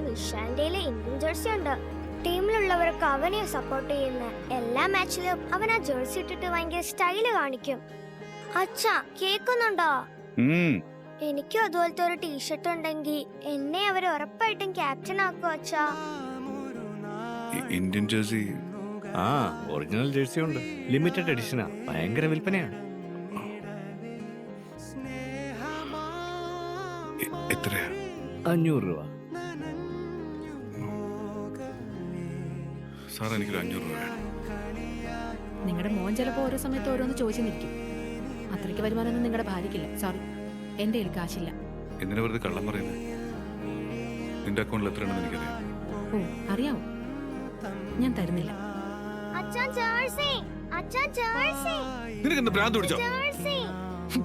വിശാലിന്റെ Indian jersey ഉണ്ട്. ടീമിലുള്ളവർക്ക് അവനെ support ചെയ്യുന്ന എല്ലാ മാച്ചിലും അവൻ ആ ജേഴ്സി ഇട്ടിട്ട് ഭയങ്കര സ്റ്റൈല് കാണിക്കും. അച്ഛാ കേക്കുന്നുണ്ടോ? എനിക്കും അതുപോലത്തെ ഒരു ടീഷർട്ട് ഉണ്ടെങ്കിൽ എന്നെ അവർ ഉറപ്പായിട്ടും ക്യാപ്റ്റൻ ആക്കും അച്ഛാ. ഇന്ത്യൻ ജേഴ്സി ഒറിജിനൽ ജേഴ്സി ഉണ്ട്, ലിമിറ്റഡ് എഡിഷനാ, ഭയങ്കര വിൽപ്പനയാ. എത്രയാ? 500 രൂപ. സാർ എനിക്കൊരു 500 രൂപ വേണം. നിങ്ങളുടെ മോൻ ചിലപ്പോ ഓരോ സമയത്ത് ഓരോന്ന് ചോദിച്ചു നിൽക്കും. അത്രയ്ക്ക് വരുമാനമൊന്നും നിങ്ങളുടെ ഭാര്യയ്ക്കില്ല. സോറി, എന്റെ കയ്യിൽ കാശില്ല. എന്തിനാ വെറുതെ കള്ളം പറയുന്നത്? നിന്റെ അക്കൗണ്ടിൽ എത്രയാണെന്ന് എനിക്കറിയാം. ഓ അറിയാവോ? ഞാൻ തരുന്നില്ല. അച്ഛാ ജേഴ്സി, അച്ഛാ ജേഴ്സി, നിനക്ക് എന്താ ഭ്രാന്ത് പിടിച്ചോ? ജേഴ്സി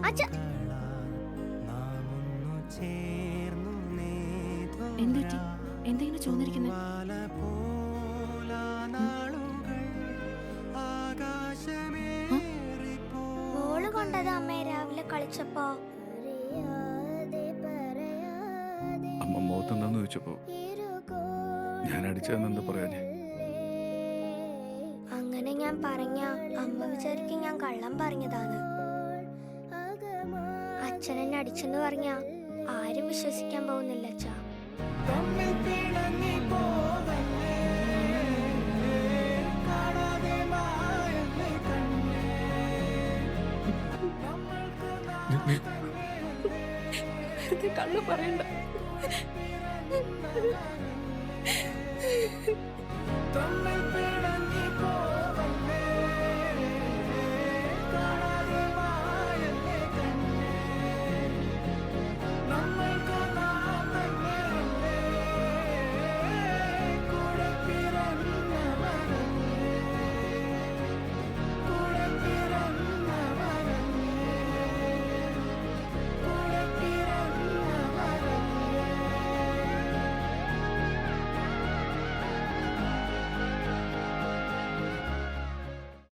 അച്ഛാ. എന്തുപറ്റി? എന്തെങ്കിലും ചോദിച്ചിരിക്കുന്നത്? ബോള് കൊണ്ടത് അമ്മയെ രാവിലെ കളിച്ചപ്പോ. അമ്മ മുഖത്തെന്താന്ന് ചോദിച്ചപ്പോ ഞാൻ അടിച്ചതെന്നെന്താ പറയാഞ്ഞേ? അങ്ങനെ ഞാൻ പറഞ്ഞ അമ്മ വിചാരിക്കും ഞാൻ കള്ളം പറഞ്ഞതാണ്. അച്ഛനെന്നെ അടിച്ചെന്ന് പറഞ്ഞ ആരും വിശ്വസിക്കാൻ പോകുന്നില്ല അച്ഛാ. കള്ളു പറയണ്ട. തമ്മിൽ